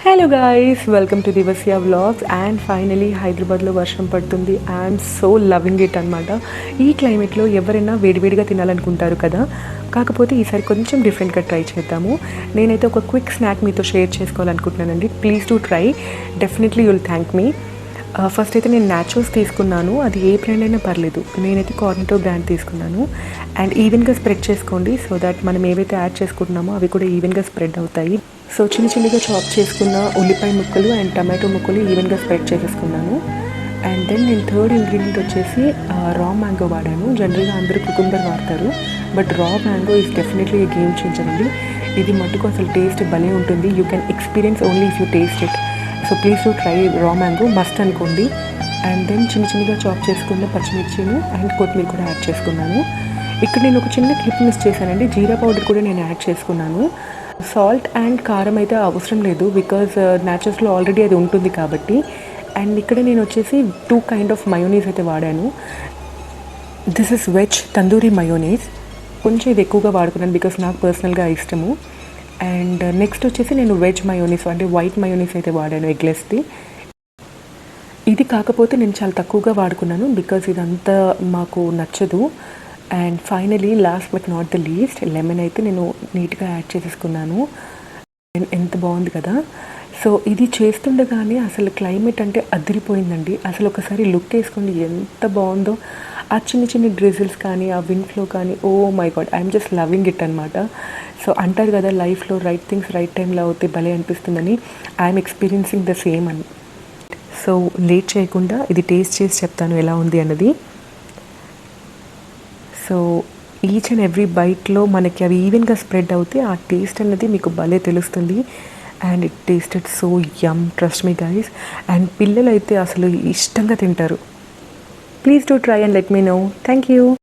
Hello guys, welcome to Divasya vlogs. And finally హైదరాబాద్లో వర్షం పడుతుంది. ఐఎమ్ సో లవింగ్ ఇట్ అనమాట. ఈ క్లైమేట్లో ఎవరైనా వేడివేడిగా తినాలనుకుంటారు కదా, కాకపోతే ఈసారి కొంచెం డిఫరెంట్గా ట్రై చేద్దాము. నేనైతే ఒక క్విక్ స్నాక్ మీతో షేర్ చేసుకోవాలనుకుంటున్నానండి. Please to try, definitely you'll thank me. First అయితే నేను న్యాచురల్స్ తీసుకున్నాను. అది ఏ బ్రాండ్ అయినా పర్లేదు. నేనైతే కార్నెటో బ్రాండ్ తీసుకున్నాను. అండ్ ఈవెన్గా స్ప్రెడ్ చేసుకోండి, సో దట్ మనం ఏవైతే యాడ్ చేసుకుంటున్నామో అవి కూడా ఈవెన్గా స్ప్రెడ్ అవుతాయి. సో చిన్నగా చాప్ చేసుకున్న ఉల్లిపాయ ముక్కలు అండ్ టమాటో ముక్కలు ఈవెన్గా స్ప్రెడ్ చేసేసుకున్నాను. అండ్ దెన్ నేను థర్డ్ ఇంగ్రీడియంట్ వచ్చేసి రా మ్యాంగో వాడాను. జనరల్గా అందరూ కుకుంబర్ వాడతారు, but raw mango is definitely A game changer అండి. ఇది మట్టుకు అసలు టేస్ట్ భలే ఉంటుంది. You can experience only if you taste it. So please to try raw mango, must అనుకోండి. అండ్ దెన్ చిన్నగా చాప్ చేసుకున్న పచ్చిమిర్చిను అండ్ కొత్తిమీర కూడా యాడ్ చేసుకున్నాను. ఇక్కడ నేను ఒక చిన్న క్లిప్ మిస్ చేశానండి. జీరా పౌడర్ కూడా నేను యాడ్ చేసుకున్నాను. సాల్ట్ అండ్ కారం అయితే అవసరం లేదు, బికాజ్ న్యాచురల్స్లో ఆల్రెడీ అది ఉంటుంది కాబట్టి. అండ్ ఇక్కడ నేను వచ్చేసి 2 కైండ్ ఆఫ్ మయోనీస్ అయితే వాడాను. This is veg tandoori mayonnaise. కొంచెం ఇది ఎక్కువగా వాడుకున్నాను బికాస్ నాకు పర్సనల్గా ఇష్టము. అండ్ నెక్స్ట్ వచ్చేసి నేను వెజ్ మయోనీస్ అంటే వైట్ మయోనీస్ అయితే వాడాను, ఎగ్లెస్ది. ఇది కాకపోతే నేను చాలా తక్కువగా వాడుకున్నాను బికాజ్ ఇదంతా మాకు నచ్చదు. And finally last but not the least, lemon అయితే నేను నీట్గా యాడ్ చేసేసుకున్నాను. ఎంత బాగుంది కదా. సో ఇది చేస్తుండగానే అసలు క్లైమేట్ అంటే అదిరిపోయిందండి. అసలు ఒకసారి లుక్ వేసుకోండి ఎంత బాగుందో. ఆ చిన్న డ్రిజిల్స్ కానీ, ఆ విండ్ ఫ్లో కానీ, oh my God, I'm just loving it అనమాట. సో అంటారు కదా, లైఫ్లో రైట్ థింగ్స్ రైట్ టైంలో అవుతే భలే అనిపిస్తుందని. ఐఎమ్ ఎక్స్పీరియన్సింగ్ ద సేమ్ అని. సో లేట్ చేయకుండా ఇది టేస్ట్ చేసి చెప్తాను ఎలా ఉంది అన్నది. సో ఈచ్ అండ్ ఎవ్రీ బైట్లో మనకి అవి ఈవెన్గా స్ప్రెడ్ అవుతే ఆ టేస్ట్ అన్నది మీకు భలే తెలుస్తుంది. And it tasted so yum, trust me guys. And పిల్లలు అయితే అసలు ఇష్టంగా తింటారు. Please do try and let me know. Thank you.